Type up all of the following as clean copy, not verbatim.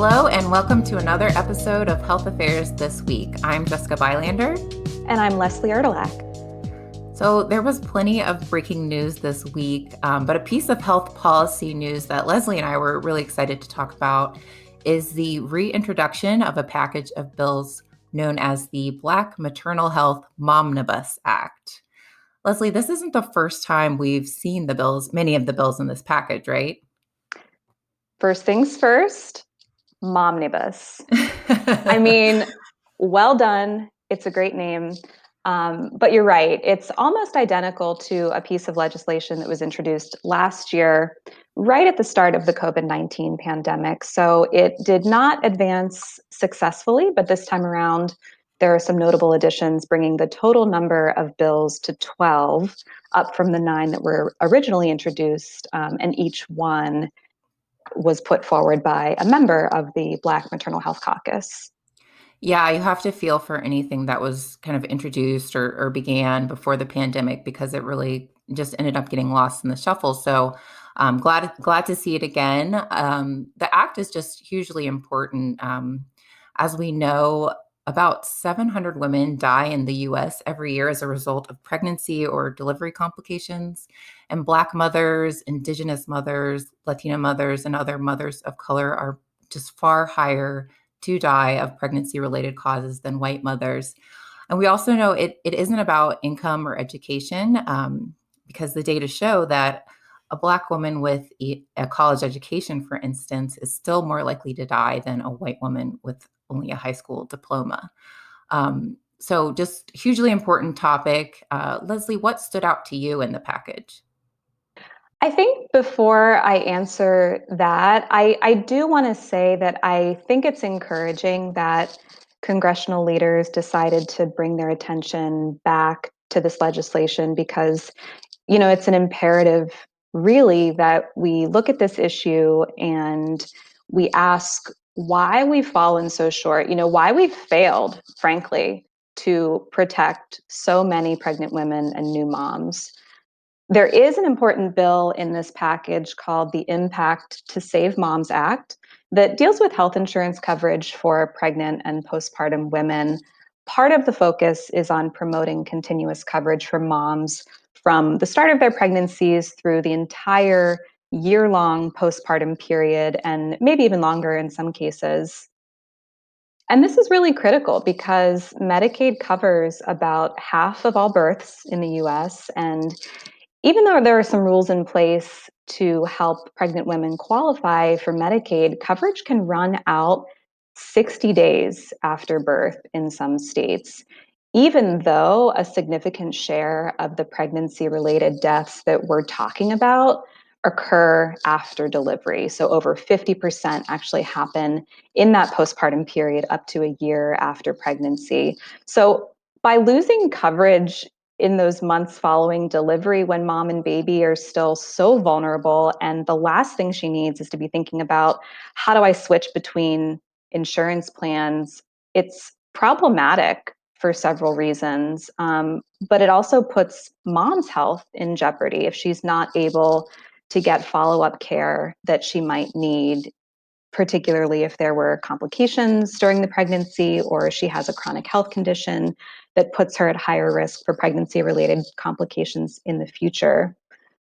Hello, and welcome to another episode of Health Affairs This Week. I'm Jessica Bylander. And I'm Leslie Erdelack. So there was plenty of breaking news this week, but a piece of health policy news that Leslie and I were really excited to talk about is the reintroduction of a package of bills known as the Black Maternal Health Momnibus Act. Leslie, this isn't the first time we've seen many of the bills in this package, right? First things first, Momnibus. I mean, well done. It's a great name. But you're right. It's almost identical to a piece of legislation that was introduced last year, right at the start of the COVID-19 pandemic. So it did not advance successfully, but this time around, there are some notable additions, bringing the total number of bills to 12, up from the 9 that were originally introduced, and each one was put forward by a member of the Black Maternal Health Caucus. Yeah, you have to feel for anything that was kind of introduced or began before the pandemic because it really just ended up getting lost in the shuffle. So glad to see it again. The act is just hugely important. As we know, about 700 women die in the US every year as a result of pregnancy or delivery complications. And Black mothers, Indigenous mothers, Latina mothers, and other mothers of color are just far higher to die of pregnancy-related causes than white mothers. And we also know it isn't about income or education, because the data show that a Black woman with a college education, for instance, is still more likely to die than a white woman with only a high school diploma. So just hugely important topic. Leslie, what stood out to you in the package? I think before I answer that, I do want to say that I think it's encouraging that congressional leaders decided to bring their attention back to this legislation because, it's an imperative, really, that we look at this issue and we ask why we've fallen so short, why we've failed, frankly, to protect so many pregnant women and new moms. There is an important bill in this package called the Impact to Save Moms Act that deals with health insurance coverage for pregnant and postpartum women. Part of the focus is on promoting continuous coverage for moms from the start of their pregnancies through the entire year-long postpartum period, and maybe even longer in some cases. And this is really critical because Medicaid covers about half of all births in the US, and even though there are some rules in place to help pregnant women qualify for Medicaid, coverage can run out 60 days after birth in some states, even though a significant share of the pregnancy related deaths that we're talking about occur after delivery. So over 50% actually happen in that postpartum period up to a year after pregnancy. So by losing coverage in those months following delivery when mom and baby are still so vulnerable, and the last thing she needs is to be thinking about, how do I switch between insurance plans? It's problematic for several reasons, but it also puts mom's health in jeopardy if she's not able to get follow-up care that she might need, particularly if there were complications during the pregnancy or she has a chronic health condition that puts her at higher risk for pregnancy-related complications in the future.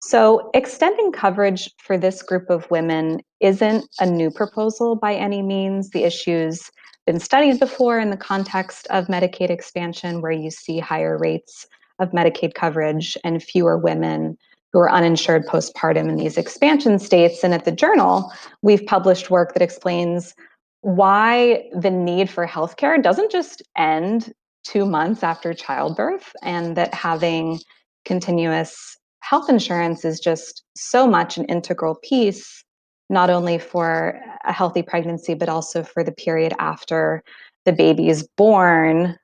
So extending coverage for this group of women isn't a new proposal by any means. The issue's been studied before in the context of Medicaid expansion, where you see higher rates of Medicaid coverage and fewer women who are uninsured postpartum in these expansion states. And at the Journal, we've published work that explains why the need for healthcare doesn't just end 2 months after childbirth, and that having continuous health insurance is just so much an integral piece, not only for a healthy pregnancy, but also for the period after the baby is born.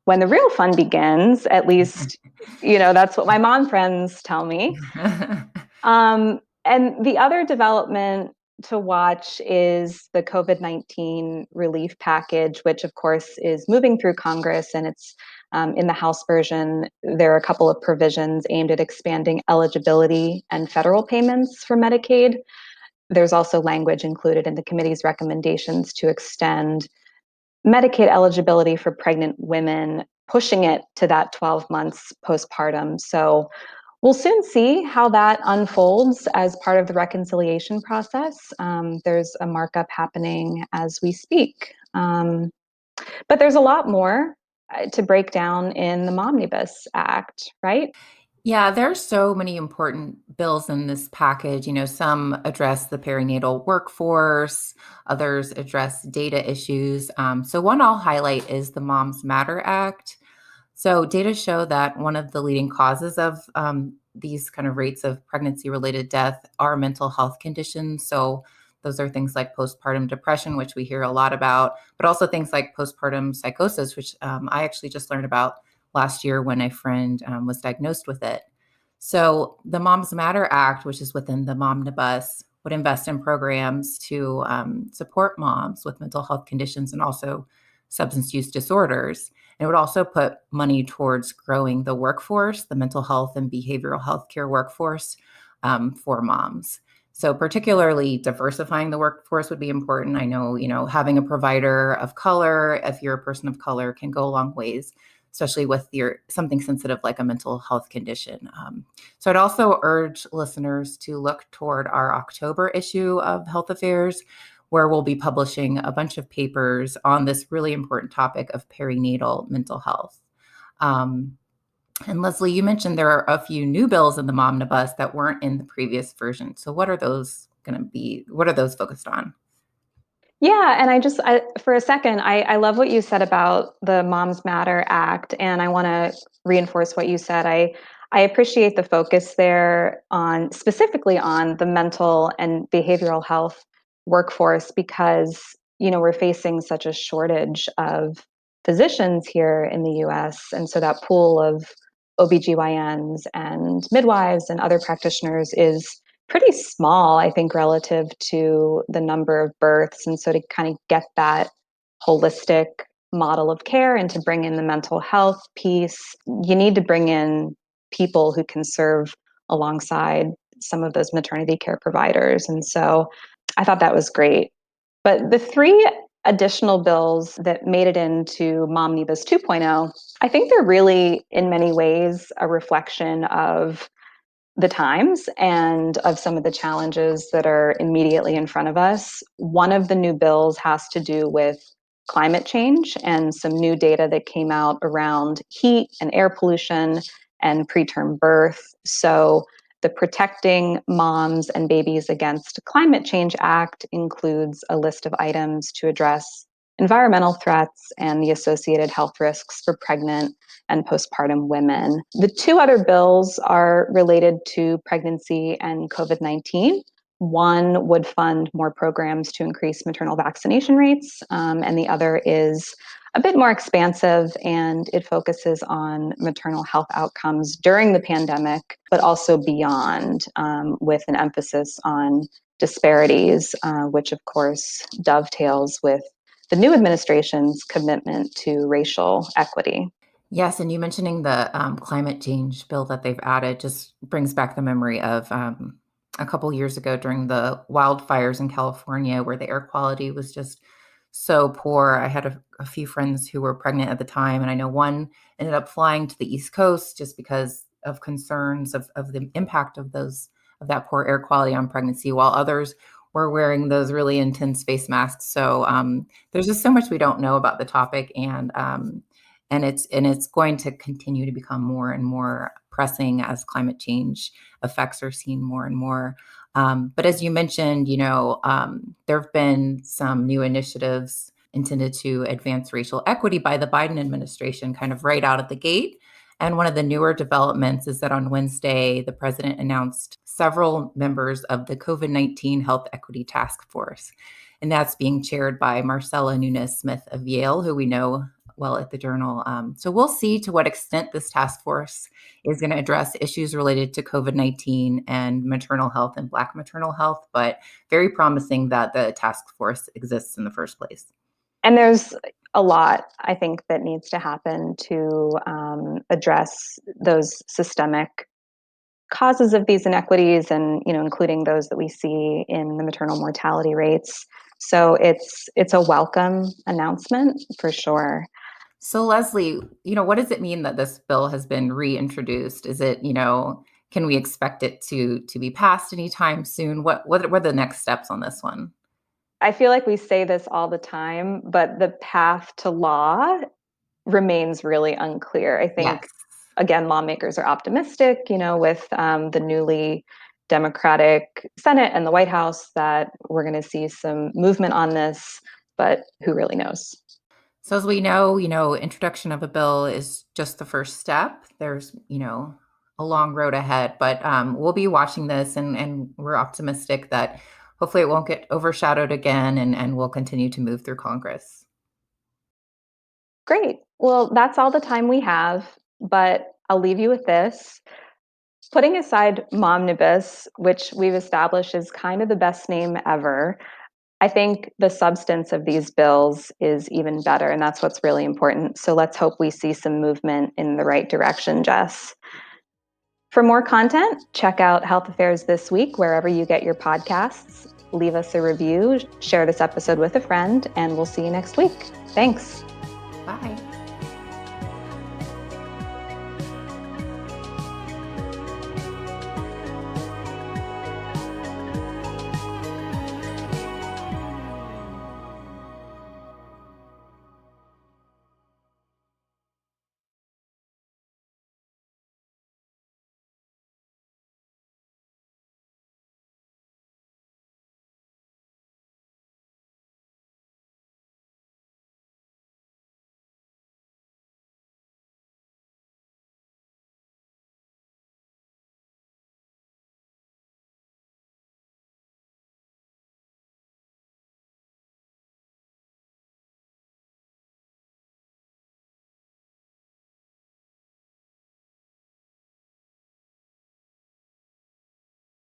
When the real fun begins, at least, that's what my mom friends tell me. And the other development to watch is the COVID-19 relief package, which of course is moving through Congress, and it's in the House version. There are a couple of provisions aimed at expanding eligibility and federal payments for Medicaid. There's also language included in the committee's recommendations to extend Medicaid eligibility for pregnant women, pushing it to that 12 months postpartum. So we'll soon see how that unfolds as part of the reconciliation process. There's a markup happening as we speak. But there's a lot more to break down in the Momnibus Act, right? Yeah, there's so many important bills in this package. Some address the perinatal workforce, others address data issues. So one I'll highlight is the Moms Matter Act. So data show that one of the leading causes of these kind of rates of pregnancy-related death are mental health conditions. So those are things like postpartum depression, which we hear a lot about, but also things like postpartum psychosis, which I actually just learned about last year when a friend was diagnosed with it. So the Moms Matter Act, which is within the Momnibus, would invest in programs to support moms with mental health conditions and also substance use disorders. And it would also put money towards growing the workforce, the mental health and behavioral health care workforce for moms. So particularly diversifying the workforce would be important. I know, having a provider of color, if you're a person of color, can go a long ways, especially with your something sensitive like a mental health condition. So I'd also urge listeners to look toward our October issue of Health Affairs, where we'll be publishing a bunch of papers on this really important topic of perinatal mental health. Um, and Leslie, you mentioned there are a few new bills in the Momnibus that weren't in the previous version. So what are those going to be? What are those focused on? Yeah, and for a second, I love what you said about the Moms Matter Act, and I want to reinforce what you said. I appreciate the focus there on specifically on the mental and behavioral health workforce because we're facing such a shortage of physicians here in the US, and so that pool of OBGYNs and midwives and other practitioners is pretty small, I think, relative to the number of births. And so to kind of get that holistic model of care and to bring in the mental health piece, you need to bring in people who can serve alongside some of those maternity care providers. And so I thought that was great. But the three additional bills that made it into Momnibus 2.0, I think they're really, in many ways, a reflection of the times and of some of the challenges that are immediately in front of us. One of the new bills has to do with climate change and some new data that came out around heat and air pollution and preterm birth. So, the Protecting Moms and Babies Against Climate Change Act includes a list of items to address environmental threats and the associated health risks for pregnant and postpartum women. The two other bills are related to pregnancy and COVID 19. One would fund more programs to increase maternal vaccination rates, and the other is a bit more expansive and it focuses on maternal health outcomes during the pandemic, but also beyond, with an emphasis on disparities, which of course dovetails with the new administration's commitment to racial equity. Yes, and you mentioning the climate change bill that they've added just brings back the memory of a couple years ago during the wildfires in California, where the air quality was just so poor. I had a few friends who were pregnant at the time, and I know one ended up flying to the East Coast just because of concerns of the impact of that poor air quality on pregnancy, while others were wearing those really intense face masks. So there's just so much we don't know about the topic, and it's going to continue to become more and more pressing as climate change effects are seen more and more. But as you mentioned, there have been some new initiatives intended to advance racial equity by the Biden administration, kind of right out of the gate. And one of the newer developments is that on Wednesday, the president announced several members of the COVID-19 Health Equity Task Force. And that's being chaired by Marcella Nunes Smith of Yale, who we know well at the Journal. So we'll see to what extent this task force is going to address issues related to COVID-19 and maternal health and Black maternal health, but very promising that the task force exists in the first place. And there's a lot, I think, that needs to happen to address those systemic causes of these inequities and, including those that we see in the maternal mortality rates. So it's a welcome announcement for sure. So Leslie, what does it mean that this bill has been reintroduced? Is it, can we expect it to be passed anytime soon? What are the next steps on this one? I feel like we say this all the time, but the path to law remains really unclear. I Yes. think, again, lawmakers are optimistic, with the newly Democratic Senate and the White House that we're going to see some movement on this, but who really knows? So as we know, introduction of a bill is just the first step. There's, a long road ahead, but we'll be watching this and we're optimistic that hopefully it won't get overshadowed again and we'll continue to move through Congress. Great. Well, that's all the time we have, but I'll leave you with this. Putting aside Momnibus, which we've established is kind of the best name ever, I think the substance of these bills is even better, and that's what's really important. So let's hope we see some movement in the right direction, Jess. For more content, check out Health Affairs This Week wherever you get your podcasts. Leave us a review, share this episode with a friend, and we'll see you next week. Thanks. Bye.